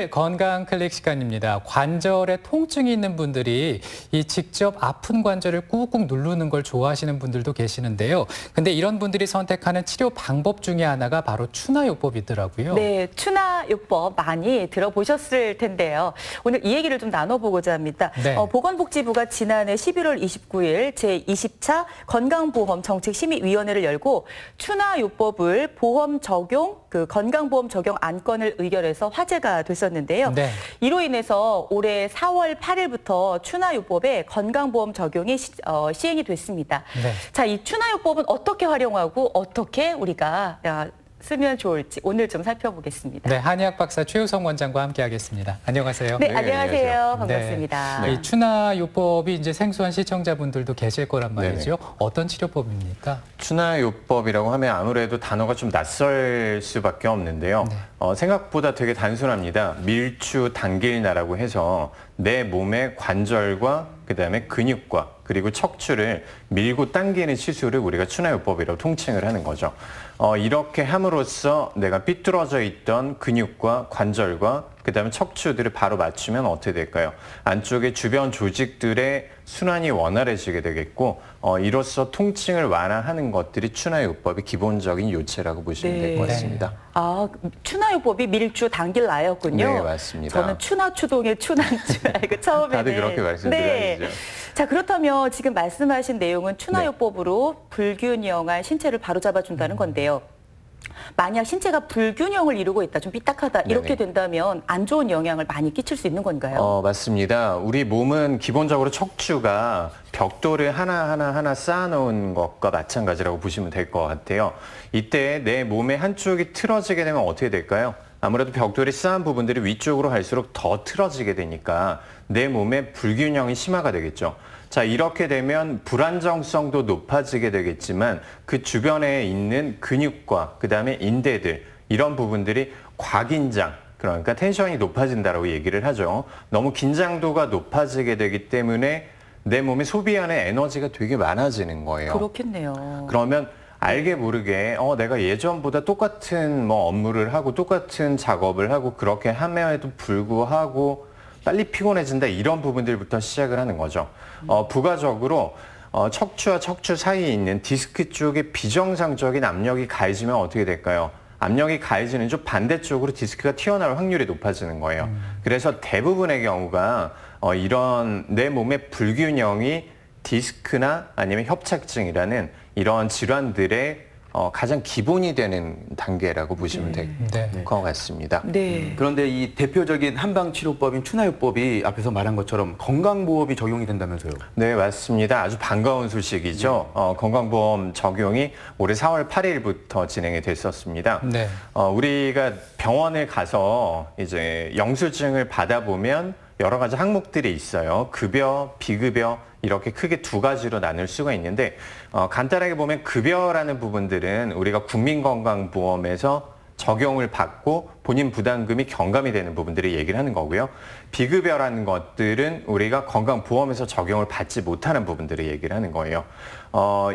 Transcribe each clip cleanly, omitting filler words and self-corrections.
오늘 건강 클릭 시간입니다. 관절에 통증이 있는 분들이 이 직접 아픈 관절을 꾹꾹 누르는 걸 좋아하시는 분들도 계시는데요. 근데 이런 분들이 선택하는 치료 방법 중에 하나가 바로 추나요법이더라고요. 네, 추나요법 많이 들어보셨을 텐데요. 오늘 이 얘기를 좀 나눠보고자 합니다. 네. 보건복지부가 지난해 11월 29일 제20차 건강보험 정책심의위원회를 열고 추나요법을 보험 적용, 건강보험 적용 안건을 의결해서 화제가 됐었는데요. 네. 이로 인해서 올해 4월 8일부터 추나요법의 건강보험 적용이 시행이 됐습니다. 네. 자, 이 추나요법은 어떻게 활용하고 어떻게 우리가 쓰면 좋을지 오늘 좀 살펴보겠습니다. 네, 한의학 박사 최우성 원장과 함께하겠습니다. 안녕하세요. 네, 네, 안녕하세요. 안녕하세요. 반갑습니다. 이 추나요법이 이제 생소한 시청자분들도 계실 거란 말이죠. 네네. 어떤 치료법입니까? 추나요법이라고 하면 아무래도 단어가 좀 낯설 수밖에 없는데요. 생각보다 되게 단순합니다. 밀추 당길나라고 해서 내 몸의 관절과 그다음에 근육과 그리고 척추를 밀고 당기는 시술을 우리가 추나요법이라고 통칭을 하는 거죠. 이렇게 함으로써 내가 삐뚤어져 있던 근육과 관절과 그다음에 척추들을 바로 맞추면 어떻게 될까요? 안쪽에 주변 조직들의 순환이 원활해지게 되겠고 이로써 통증을 완화하는 것들이 추나요법의 기본적인 요체라고 보시면 될 것 같습니다. 아, 추나요법이 밀주 당길나였군요. 네, 맞습니다. 저는 추나추동의 추나인 줄 알고 처음에는. 다들 그렇게 말씀드려야죠. 자, 그렇다면 지금 말씀하신 내용은 추나요법으로 불균형한 신체를 바로잡아준다는 건데요. 만약 신체가 불균형을 이루고 있다, 좀 삐딱하다 이렇게 네네. 된다면 안 좋은 영향을 많이 끼칠 수 있는 건가요? 맞습니다. 우리 몸은 기본적으로 척추가 벽돌을 하나 쌓아놓은 것과 마찬가지라고 보시면 될 것 같아요. 이때 내 몸의 한쪽이 틀어지게 되면 어떻게 될까요? 아무래도 벽돌이 쌓은 부분들이 위쪽으로 갈수록 더 틀어지게 되니까 내 몸의 불균형이 심화가 되겠죠. 자, 이렇게 되면 불안정성도 높아지게 되겠지만 그 주변에 있는 근육과 그다음에 인대들 이런 부분들이 과긴장, 그러니까 텐션이 높아진다라고 얘기를 하죠. 너무 긴장도가 높아지게 되기 때문에 내 몸에 소비하는 에너지가 되게 많아지는 거예요. 그렇겠네요. 그러면 알게 모르게 내가 예전보다 똑같은 업무를 하고 똑같은 작업을 하고 그렇게 함에도 불구하고 빨리 피곤해진다 이런 부분들부터 시작을 하는 거죠. 부가적으로 척추와 척추 사이에 있는 디스크 쪽에 비정상적인 압력이 가해지면 어떻게 될까요? 압력이 가해지는 쪽 반대쪽으로 디스크가 튀어나올 확률이 높아지는 거예요. 그래서 대부분의 경우가 이런 내 몸의 불균형이 디스크나 아니면 협착증이라는 이런 질환들의 가장 기본이 되는 단계라고 보시면 될 것 같습니다. 네. 그런데 이 대표적인 한방치료법인 추나요법이 앞에서 말한 것처럼 건강보험이 적용이 된다면서요? 네, 맞습니다. 아주 반가운 소식이죠. 건강보험 적용이 올해 4월 8일부터 진행이 됐었습니다. 네. 우리가 병원을 가서 이제 영수증을 받아보면 여러 가지 항목들이 있어요. 급여, 비급여 이렇게 크게 두 가지로 나눌 수가 있는데 간단하게 보면 급여라는 부분들은 우리가 국민건강보험에서 적용을 받고 본인 부담금이 경감이 되는 부분들을 얘기를 하는 거고요. 비급여라는 것들은 우리가 건강보험에서 적용을 받지 못하는 부분들을 얘기를 하는 거예요.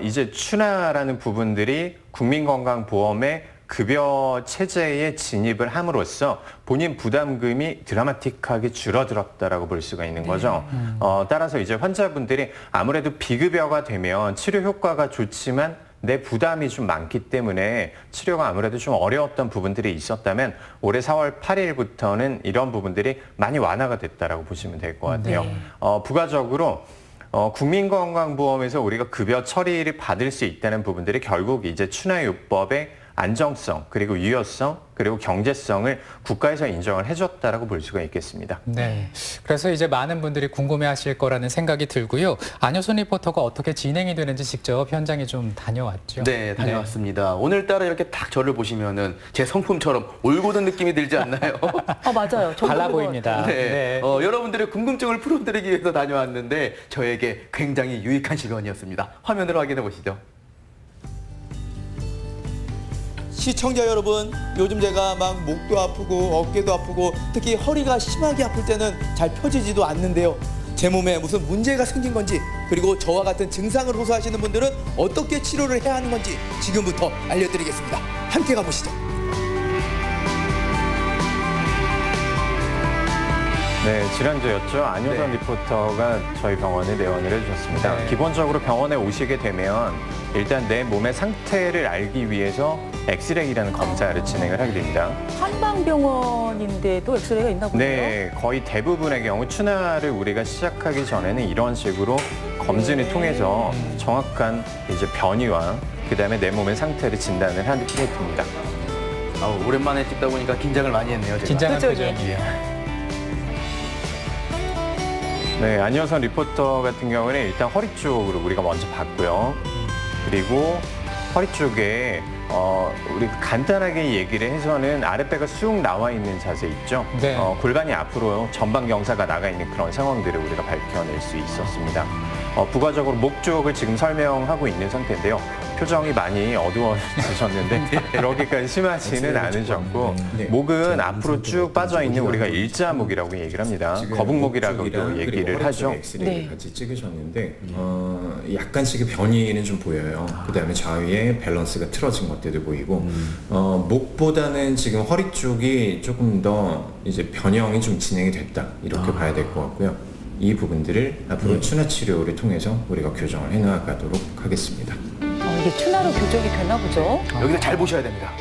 이제 추나라는 부분들이 국민건강보험의 급여 체제에 진입을 함으로써 본인 부담금이 드라마틱하게 줄어들었다라고 볼 수가 있는 거죠. 따라서 이제 환자분들이 아무래도 비급여가 되면 치료 효과가 좋지만 내 부담이 좀 많기 때문에 치료가 아무래도 좀 어려웠던 부분들이 있었다면 올해 4월 8일부터는 이런 부분들이 많이 완화가 됐다라고 보시면 될 것 같아요. 부가적으로 국민건강보험에서 우리가 급여 처리를 받을 수 있다는 부분들이 결국 이제 추나요법의 안정성, 그리고 유효성, 그리고 경제성을 국가에서 인정을 해줬다라고 볼 수가 있겠습니다. 네. 그래서 이제 많은 분들이 궁금해하실 거라는 생각이 들고요. 안효선 리포터가 어떻게 진행이 되는지 직접 현장에 좀 다녀왔죠. 네, 다녀왔습니다. 오늘따라 이렇게 딱 저를 보시면은 제 성품처럼 올고든 느낌이 들지 않나요? 맞아요. 달라 보입니다. 네. 여러분들의 궁금증을 풀어드리기 위해서 다녀왔는데 저에게 굉장히 유익한 시간이었습니다. 화면으로 확인해 보시죠. 시청자 여러분, 요즘 제가 막 목도 아프고 어깨도 아프고 특히 허리가 심하게 아플 때는 잘 펴지지도 않는데요. 제 몸에 무슨 문제가 생긴 건지, 그리고 저와 같은 증상을 호소하시는 분들은 어떻게 치료를 해야 하는 건지 지금부터 알려드리겠습니다. 함께 가보시죠. 네, 지난주였죠. 안효선 네. 리포터가 저희 병원에 내원을 해주셨습니다. 네. 기본적으로 병원에 오시게 되면 일단 내 몸의 상태를 알기 위해서 엑스레이라는 검사를 진행을 하게 됩니다. 한방병원인데도 엑스레이가 있나 보네요. 네, 거의 대부분의 경우 추나를 우리가 시작하기 전에는 이런 식으로 검진을 통해서 정확한 이제 변이와 그다음에 내 몸의 상태를 진단을 하게 됩니다. 오랜만에 찍다 보니까 긴장을 많이 했네요. 제가. 긴장한 그죠, 표정이에요. 네, 안효선 리포터 같은 경우는 일단 허리 쪽으로 우리가 먼저 봤고요. 그리고 허리 쪽에 우리 간단하게 얘기를 해서는 아랫배가 쑥 나와 있는 자세 있죠. 네. 골반이 앞으로 전방 경사가 나가 있는 그런 상황들을 우리가 밝혀낼 수 있었습니다. 부가적으로 목 쪽을 지금 설명하고 있는 상태인데요. 표정이 많이 어두워지셨는데 그렇게까지 심하지는 않으셨고 목은 앞으로 쭉 빠져 있는 우리가 일자목이라고 얘기를 합니다. 거북목이라고도 얘기를 하죠. 엑스레이 네. 같이 찍으셨는데 약간씩의 변이는 좀 보여요. 그다음에 좌위에 밸런스가 틀어진 것들도 보이고 목보다는 지금 허리 쪽이 조금 더 이제 변형이 좀 진행이 됐다 이렇게 봐야 될 것 같고요. 이 부분들을 앞으로 추나 치료를 통해서 우리가 교정을 해나가도록 하겠습니다. 이게 추나로 교정이 되나 보죠? 여기서 잘 보셔야 됩니다.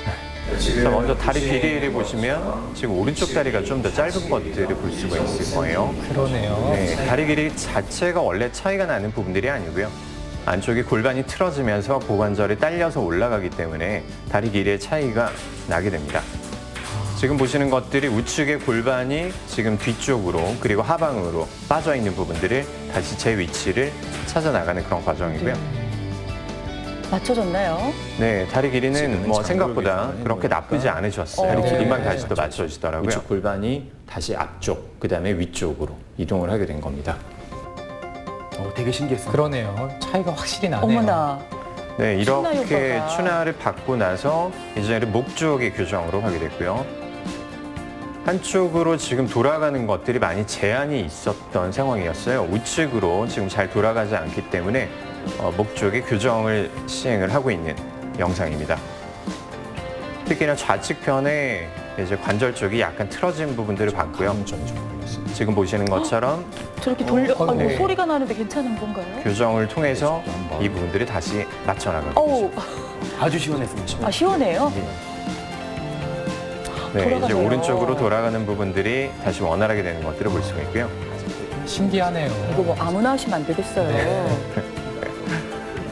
자, 먼저 다리 길이를 보시면 지금 오른쪽 다리가 좀 더 짧은 것들을 볼 수가 있을 거예요. 그러네요. 네, 다리 길이 자체가 원래 차이가 나는 부분들이 아니고요. 안쪽이 골반이 틀어지면서 고관절이 딸려서 올라가기 때문에 다리 길이의 차이가 나게 됩니다. 지금 보시는 것들이 우측의 골반이 지금 뒤쪽으로 그리고 하방으로 빠져 있는 부분들을 다시 제 위치를 찾아 나가는 그런 과정이고요. 맞춰졌나요? 네, 다리 길이는 지금은 뭐 장갑을 생각보다 위반해 그렇게 보니까 나쁘지 않으셨어요. 다리 길이만 네. 다시 또 맞춰지더라고요. 우측 골반이 다시 앞쪽, 그다음에 위쪽으로 이동을 하게 된 겁니다. 되게 신기했어요. 그러네요. 차이가 확실히 나네요. 어머나. 네, 이렇게 추나 효과가. 추나를 받고 나서 이제는 목 쪽의 교정으로 하게 됐고요. 한쪽으로 지금 돌아가는 것들이 많이 제한이 있었던 상황이었어요. 우측으로 지금 잘 돌아가지 않기 때문에 목 쪽의 교정을 시행을 하고 있는 영상입니다. 특히나 좌측편에 이제 관절 쪽이 약간 틀어진 부분들을 봤고요. 감전 좀 걸렸습니다. 지금 보시는 것처럼 저렇게 돌려, 네. 소리가 나는데 괜찮은 건가요? 교정을 통해서 이 부분들이 다시 맞춰 나가게 어우, 되죠. 아주 시원했습니다. 시원해요? 네, 이제 돌아가네요. 오른쪽으로 돌아가는 부분들이 다시 원활하게 되는 것들을 볼 수가 있고요. 신기하네요. 이거 뭐 아무나 하시면 안 되겠어요.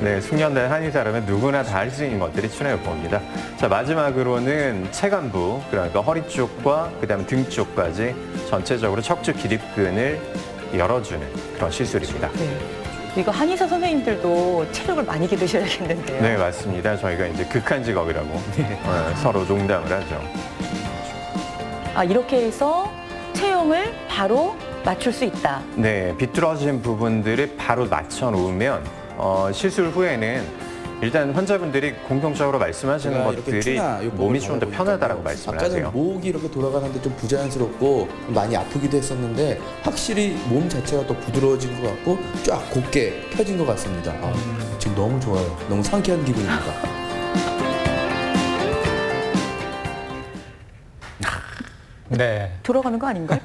네, 숙련된 한의사라면 누구나 다 할 수 있는 것들이 추나요법입니다. 자, 마지막으로는 체간부, 그러니까 허리 쪽과 그다음에 등 쪽까지 전체적으로 척추 기립근을 열어주는 그런 시술입니다. 네. 이거 한의사 선생님들도 체력을 많이 기르셔야겠는데요. 네, 맞습니다. 저희가 이제 극한 직업이라고 서로 농담을 하죠. 이렇게 해서 체형을 바로 맞출 수 있다. 네, 비뚤어진 부분들을 바로 맞춰 놓으면 시술 후에는 일단 환자분들이 공통적으로 말씀하시는 제가 이렇게 것들이 추나 요법을 몸이 좀 더 받아보니까 편하다라고 말씀을 아까는 하세요. 목이 이렇게 돌아가는데 좀 부자연스럽고 많이 아프기도 했었는데 확실히 몸 자체가 더 부드러워진 것 같고 쫙 곧게 펴진 것 같습니다. 지금 너무 좋아요. 너무 상쾌한 기분입니다. 네. 들어가는 거 아닌가요?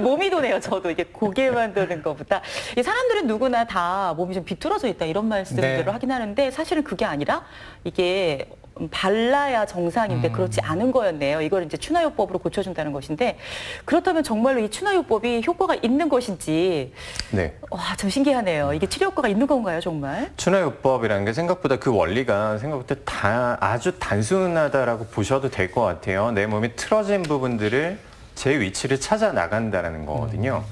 몸이 도네요. 저도 이게 고개만 도는 것보다. 이 사람들은 누구나 다 몸이 좀 비뚤어져 있다 이런 말씀들을 네. 하긴 하는데 사실은 그게 아니라 이게 발라야 정상인데 그렇지 않은 거였네요. 이걸 이제 추나요법으로 고쳐준다는 것인데 그렇다면 정말로 이 추나요법이 효과가 있는 것인지 네. 와, 좀 신기하네요. 이게 치료 효과가 있는 건가요, 정말? 추나요법이라는 게 생각보다 그 원리가 생각보다 아주 단순하다라고 보셔도 될 것 같아요. 내 몸이 틀어진 부분들을 제 위치를 찾아 나간다는 거거든요.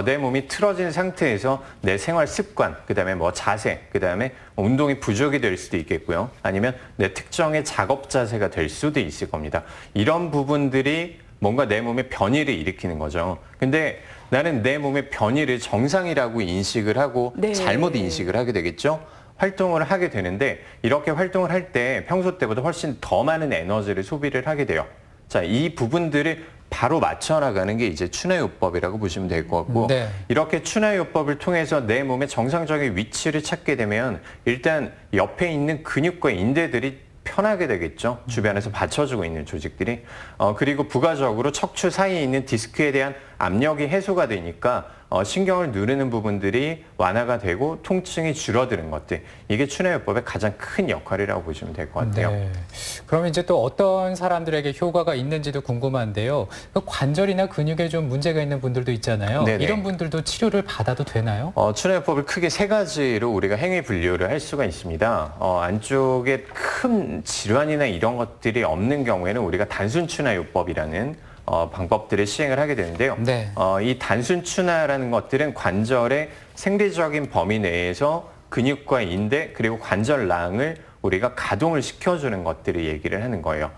내 몸이 틀어진 상태에서 내 생활 습관, 그다음에 뭐 자세, 그다음에 운동이 부족이 될 수도 있겠고요. 아니면 내 특정의 작업 자세가 될 수도 있을 겁니다. 이런 부분들이 뭔가 내 몸의 변이를 일으키는 거죠. 근데 나는 내 몸의 변이를 정상이라고 인식을 하고 네. 잘못 인식을 하게 되겠죠. 활동을 하게 되는데 이렇게 활동을 할 때 평소 때보다 훨씬 더 많은 에너지를 소비를 하게 돼요. 자, 이 부분들을 바로 맞춰 나가는 게 이제 추나요법이라고 보시면 될 것 같고 네. 이렇게 추나요법을 통해서 내 몸의 정상적인 위치를 찾게 되면 일단 옆에 있는 근육과 인대들이 편하게 되겠죠. 주변에서 받쳐주고 있는 조직들이. 그리고 부가적으로 척추 사이에 있는 디스크에 대한 압력이 해소가 되니까 신경을 누르는 부분들이 완화가 되고 통증이 줄어드는 것들. 이게 추나요법의 가장 큰 역할이라고 보시면 될 것 같아요. 네. 그럼 이제 또 어떤 사람들에게 효과가 있는지도 궁금한데요. 그 관절이나 근육에 좀 문제가 있는 분들도 있잖아요. 네네. 이런 분들도 치료를 받아도 되나요? 추나요법을 크게 세 가지로 우리가 행위 분류를 할 수가 있습니다. 안쪽에 큰 질환이나 이런 것들이 없는 경우에는 우리가 단순 추나요법이라는 방법들을 시행을 하게 되는데요. 네. 이 단순 추나라는 것들은 관절의 생리적인 범위 내에서 근육과 인대 그리고 관절낭을 우리가 가동을 시켜주는 것들을 얘기를 하는 거예요.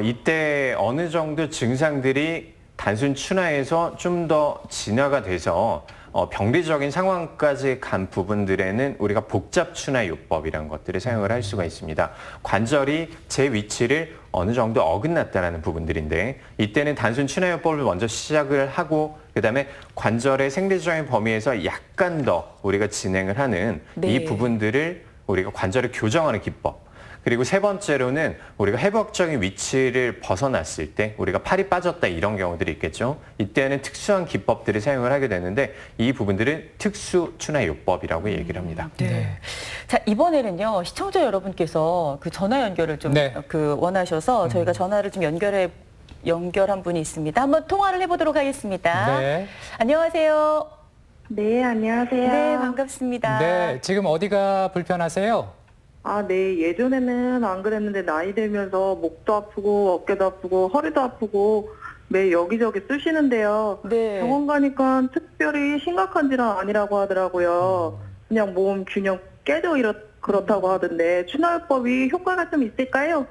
이때 어느 정도 증상들이 단순 추나에서 좀 더 진화가 돼서 병리적인 상황까지 간 부분들에는 우리가 복잡 추나요법이라는 것들을 사용을 할 수가 있습니다. 관절이 제 위치를 어느 정도 어긋났다는 부분들인데 이때는 단순 추나요법을 먼저 시작을 하고 그다음에 관절의 생리적인 범위에서 약간 더 우리가 진행을 하는 네. 이 부분들을 우리가 관절을 교정하는 기법. 그리고 세 번째로는 우리가 회복적인 위치를 벗어났을 때 우리가 팔이 빠졌다 이런 경우들이 있겠죠. 이때는 특수한 기법들을 사용을 하게 되는데 이 부분들은 특수 추나요법이라고 얘기를 합니다. 네. 자, 이번에는요, 시청자 여러분께서 그 전화 연결을 좀 네. 원하셔서 저희가 전화를 좀 연결한 분이 있습니다. 한번 통화를 해보도록 하겠습니다. 네. 안녕하세요. 네, 안녕하세요. 네, 반갑습니다. 네. 지금 어디가 불편하세요? 아, 네. 예전에는 안 그랬는데 나이 들면서 목도 아프고 어깨도 아프고 허리도 아프고 매 여기저기 쑤시는데요. 네. 병원 가니까 특별히 심각한 질환 아니라고 하더라고요. 그냥 몸 균형 깨져 그렇다고 하던데 추나요법이 효과가 좀 있을까요?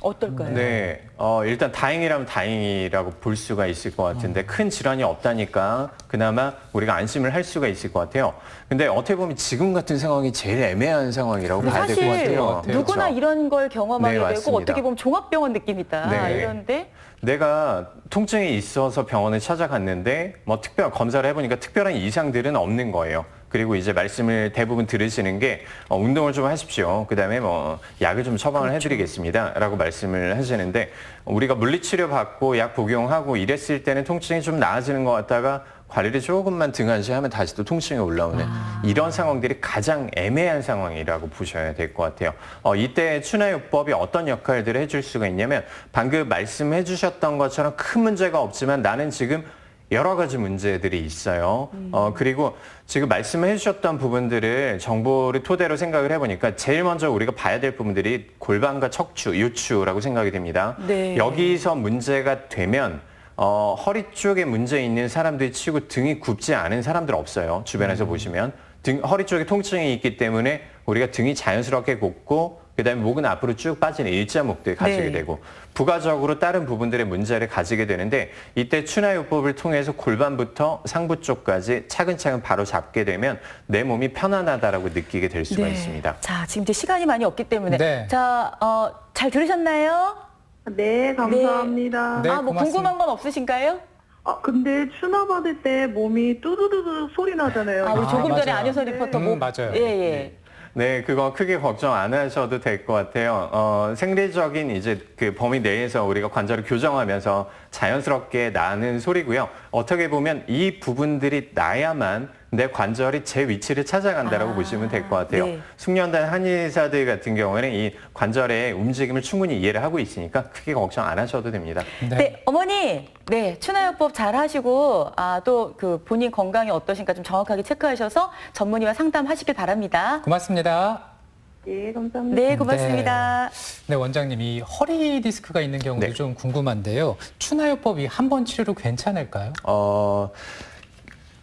어떨까요? 네, 일단 다행이라면 다행이라고 볼 수가 있을 것 같은데 큰 질환이 없다니까 그나마 우리가 안심을 할 수가 있을 것 같아요. 근데 어떻게 보면 지금 같은 상황이 제일 애매한 상황이라고 봐야 될 것 사실 같아요. 누구나 그렇죠? 이런 걸 경험하게 네, 되고 맞습니다. 어떻게 보면 종합병원 느낌이다. 네. 이런데 내가 통증이 있어서 병원을 찾아갔는데 뭐 특별 검사를 해보니까 특별한 이상들은 없는 거예요. 그리고 이제 말씀을 대부분 들으시는 게 운동을 좀 하십시오. 그다음에 뭐 약을 좀 처방을 해드리겠습니다라고 말씀을 하시는데 우리가 물리치료 받고 약 복용하고 이랬을 때는 통증이 좀 나아지는 것 같다가 관리를 조금만 등한시하면 다시 또 통증이 올라오는 이런 상황들이 가장 애매한 상황이라고 보셔야 될 것 같아요. 이때 추나요법이 어떤 역할들을 해줄 수가 있냐면 방금 말씀해 주셨던 것처럼 큰 문제가 없지만 나는 지금 여러 가지 문제들이 있어요. 그리고 지금 말씀해 주셨던 부분들을 정보를 토대로 생각을 해보니까 제일 먼저 우리가 봐야 될 부분들이 골반과 척추, 요추라고 생각이 됩니다. 네. 여기서 문제가 되면 허리 쪽에 문제 있는 사람들이 치고 등이 굽지 않은 사람들 없어요. 주변에서 보시면. 허리 쪽에 통증이 있기 때문에 우리가 등이 자연스럽게 굽고 그다음에 목은 앞으로 쭉 빠지는 일자목들 가지게 네. 되고 부가적으로 다른 부분들의 문제를 가지게 되는데 이때 추나요법을 통해서 골반부터 상부 쪽까지 차근차근 바로 잡게 되면 내 몸이 편안하다라고 느끼게 될 수가 있습니다. 자, 지금 이제 시간이 많이 없기 때문에 네. 자, 잘 들으셨나요? 네, 감사합니다. 네, 뭐 고맙습니다. 궁금한 건 없으신가요? 근데 추나 받을 때 몸이 뚜두두두 소리 나잖아요. 우리 조금 전에 맞아요. 안효선 리포터 뭐 맞아요. 예, 예. 네, 그거 크게 걱정 안 하셔도 될 것 같아요. 생리적인 이제 그 범위 내에서 우리가 관절을 교정하면서 자연스럽게 나는 소리고요. 어떻게 보면 이 부분들이 나야만 내 관절이 제 위치를 찾아간다라고 보시면 될 것 같아요. 네. 숙련된 한의사들 같은 경우에는 이 관절의 움직임을 충분히 이해를 하고 있으니까 크게 걱정 안 하셔도 됩니다. 네, 어머니, 네, 추나요법 잘 하시고, 또 그 본인 건강이 어떠신가 좀 정확하게 체크하셔서 전문의와 상담하시길 바랍니다. 고맙습니다. 예, 감사합니다. 네, 고맙습니다. 네, 원장님, 이 허리 디스크가 있는 경우도 네. 좀 궁금한데요. 추나요법이 한 번 치료로 괜찮을까요?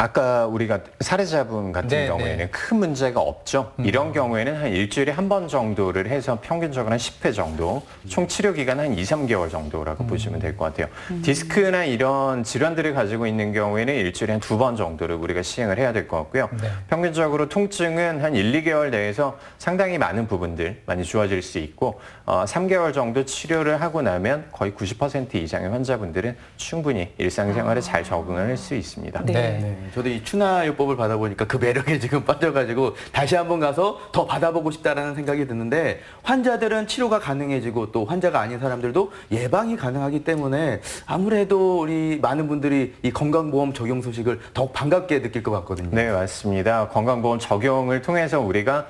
아까 우리가 살해자분 같은 네, 경우에는 네. 큰 문제가 없죠. 이런 경우에는 한 일주일에 한 번 정도를 해서 평균적으로 한 10회 정도, 총 치료 기간 한 2, 3개월 정도라고 보시면 될 것 같아요. 디스크나 이런 질환들을 가지고 있는 경우에는 일주일에 한 2번 정도를 우리가 시행을 해야 될 것 같고요. 네. 평균적으로 통증은 한 1, 2개월 내에서 상당히 많은 부분들 많이 좋아질 수 있고 3개월 정도 치료를 하고 나면 거의 90% 이상의 환자분들은 충분히 일상생활에 잘 적응을 할 수 있습니다. 네. 네. 저도 이 추나요법을 받아보니까 그 매력에 지금 빠져가지고 다시 한번 가서 더 받아보고 싶다라는 생각이 드는데 환자들은 치료가 가능해지고 또 환자가 아닌 사람들도 예방이 가능하기 때문에 아무래도 우리 많은 분들이 이 건강보험 적용 소식을 더욱 반갑게 느낄 것 같거든요. 네, 맞습니다. 건강보험 적용을 통해서 우리가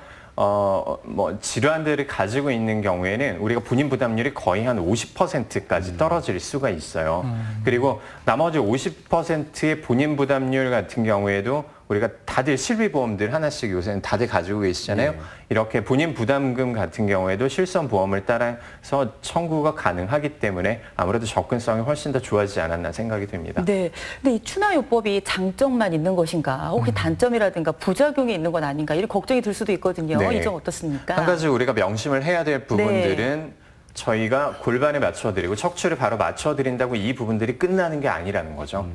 질환들을 가지고 있는 경우에는 우리가 본인 부담률이 거의 한 50%까지 떨어질 수가 있어요. 그리고 나머지 50%의 본인 부담률 같은 경우에도 우리가 다들 실비보험들 하나씩 요새는 다들 가지고 계시잖아요. 이렇게 본인 부담금 같은 경우에도 실손보험을 따라서 청구가 가능하기 때문에 아무래도 접근성이 훨씬 더 좋아지지 않았나 생각이 듭니다. 네. 근데 이 추나요법이 장점만 있는 것인가? 혹시 단점이라든가 부작용이 있는 건 아닌가? 이런 걱정이 들 수도 있거든요. 네. 이 점 어떻습니까? 한 가지 우리가 명심을 해야 될 부분들은 저희가 골반에 맞춰드리고 척추를 바로 맞춰드린다고 이 부분들이 끝나는 게 아니라는 거죠.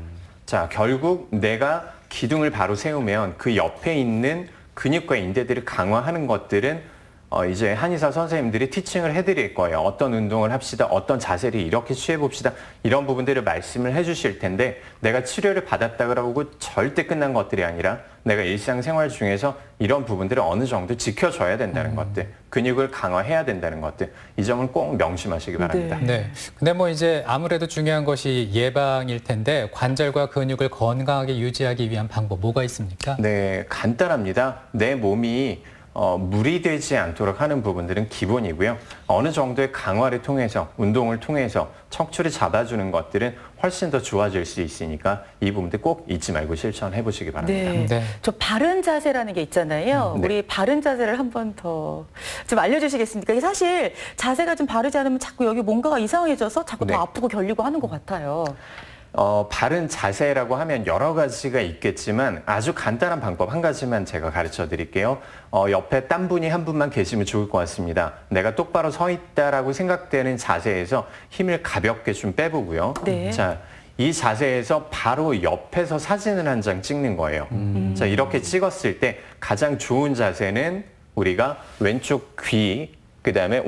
자, 결국 내가 기둥을 바로 세우면 그 옆에 있는 근육과 인대들을 강화하는 것들은 이제 한의사 선생님들이 티칭을 해드릴 거예요. 어떤 운동을 합시다, 어떤 자세를 이렇게 취해봅시다, 이런 부분들을 말씀을 해주실 텐데 내가 치료를 받았다 그러고 절대 끝난 것들이 아니라 내가 일상생활 중에서 이런 부분들을 어느 정도 지켜줘야 된다는 것들, 근육을 강화해야 된다는 것들, 이 점은 꼭 명심하시기 바랍니다. 네. 근데 뭐 이제 아무래도 중요한 것이 예방일 텐데 관절과 근육을 건강하게 유지하기 위한 방법 뭐가 있습니까? 네, 간단합니다. 내 몸이 무리되지 않도록 하는 부분들은 기본이고요. 어느 정도의 강화를 통해서, 운동을 통해서 척추를 잡아주는 것들은 훨씬 더 좋아질 수 있으니까 이 부분들 꼭 잊지 말고 실천해 보시기 바랍니다. 네. 네. 저 바른 자세라는 게 있잖아요. 네. 우리 바른 자세를 한 번 더 좀 알려주시겠습니까? 이게 사실 자세가 좀 바르지 않으면 자꾸 여기 뭔가가 이상해져서 자꾸 네. 더 아프고 결리고 하는 것 같아요. 바른 자세라고 하면 여러 가지가 있겠지만 아주 간단한 방법 한 가지만 제가 가르쳐 드릴게요. 옆에 딴 분이 한 분만 계시면 좋을 것 같습니다. 내가 똑바로 서 있다라고 생각되는 자세에서 힘을 가볍게 좀 빼보고요. 네. 자, 이 자세에서 바로 옆에서 사진을 한 장 찍는 거예요. 자, 이렇게 찍었을 때 가장 좋은 자세는 우리가 왼쪽 귀, 그다음에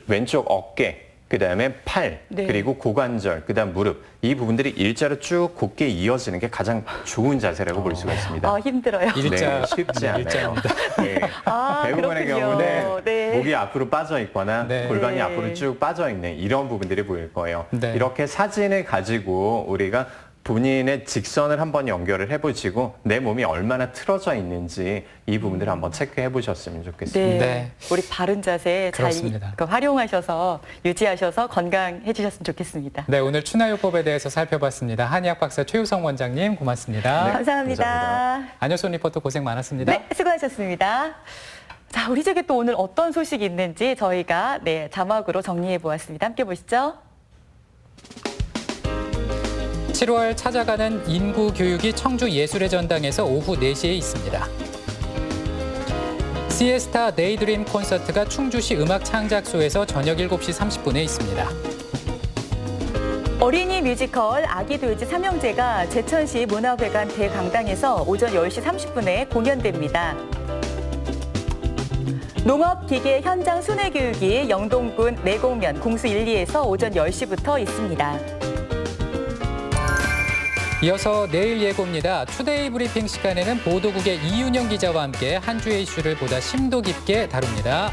왼쪽 어깨, 그다음에 팔, 네. 그리고 고관절, 그다음 무릎, 이 부분들이 일자로 쭉 곧게 이어지는 게 가장 좋은 자세라고 볼 수가 있습니다. 아, 힘들어요. 일자, 네, 쉽지 네, 않아요. 일자입니다. 네. 아, 대부분의 그렇군요. 경우는 네. 목이 앞으로 빠져 있거나 네. 골반이 네. 앞으로 쭉 빠져 있는 이런 부분들이 보일 거예요. 네. 이렇게 사진을 가지고 우리가 본인의 직선을 한번 연결을 해보시고 내 몸이 얼마나 틀어져 있는지 이 부분들을 한번 체크해 보셨으면 좋겠습니다. 네. 네. 우리 바른 자세 잘 그렇습니다. 활용하셔서 유지하셔서 건강해지셨으면 좋겠습니다. 네, 오늘 추나요법에 대해서 살펴봤습니다. 한의학 박사 최유성 원장님 고맙습니다. 네. 감사합니다. 감사합니다. 안효선 리포터 고생 많았습니다. 네, 수고하셨습니다. 자, 우리 쪽에 또 오늘 어떤 소식이 있는지 저희가 자막으로 정리해 보았습니다. 함께 보시죠. 7월 찾아가는 인구 교육이 청주 예술의 전당에서 오후 4시에 있습니다. 시에스타 데이드림 콘서트가 충주시 음악 창작소에서 저녁 7시 30분에 있습니다. 어린이 뮤지컬 아기 돼지 삼형제가 제천시 문화회관 대강당에서 오전 10시 30분에 공연됩니다. 농업기계 현장 순회교육이 영동군 내곡면 공수 1, 2에서 오전 10시부터 있습니다. 이어서 내일 예고입니다. 투데이 브리핑 시간에는 보도국의 이윤영 기자와 함께 한 주의 이슈를 보다 심도 깊게 다룹니다.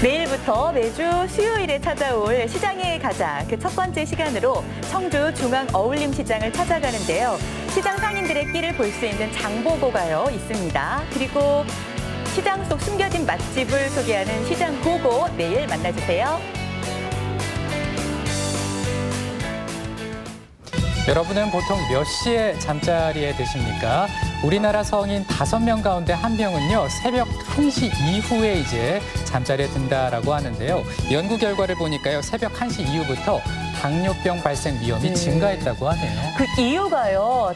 내일부터 매주 수요일에 찾아올 시장에 가자 그 첫 번째 시간으로 청주 중앙어울림시장을 찾아가는데요. 시장 상인들의 끼를 볼 수 있는 장보고가요 있습니다. 그리고 시장 속 숨겨진 맛집을 소개하는 시장 고고 내일 만나주세요. 여러분은 보통 몇 시에 잠자리에 드십니까? 우리나라 성인 5명 가운데 1명은요, 새벽 1시 이후에 이제 잠자리에 든다라고 하는데요. 연구 결과를 보니까요, 새벽 1시 이후부터 당뇨병 발생 위험이 증가했다고 하네요. 그 이유가요,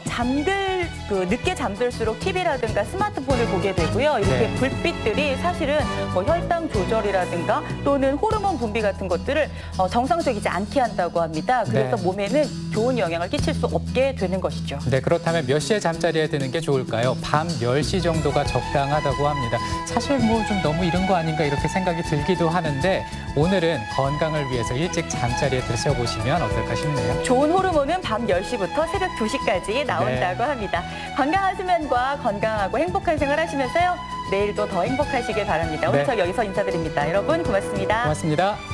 늦게 잠들수록 TV라든가 스마트폰을 보게 되고요. 이렇게 네. 불빛들이 사실은 뭐 혈당 조절이라든가 또는 호르몬 분비 같은 것들을 정상적이지 않게 한다고 합니다. 그래서 네. 몸에는 좋은 영향을 끼칠 수 없게 되는 것이죠. 네, 그렇다면 몇 시에 잠자리에 드는 게 좋을까요? 밤 10시 정도가 적당하다고 합니다. 사실 뭐 좀 너무 이른 거 아닌가 이렇게 생각이 들기도 하는데 오늘은 건강을 위해서 일찍 잠자리에 드셔보시기 드시면 어떨까 싶네요. 좋은 호르몬은 밤 10시부터 새벽 2시까지 나온다고 합니다. 건강한 수면과 건강하고 행복한 생활 하시면서요. 내일도 더 행복하시길 바랍니다. 오늘 네. 저 여기서 인사드립니다. 여러분 고맙습니다. 고맙습니다.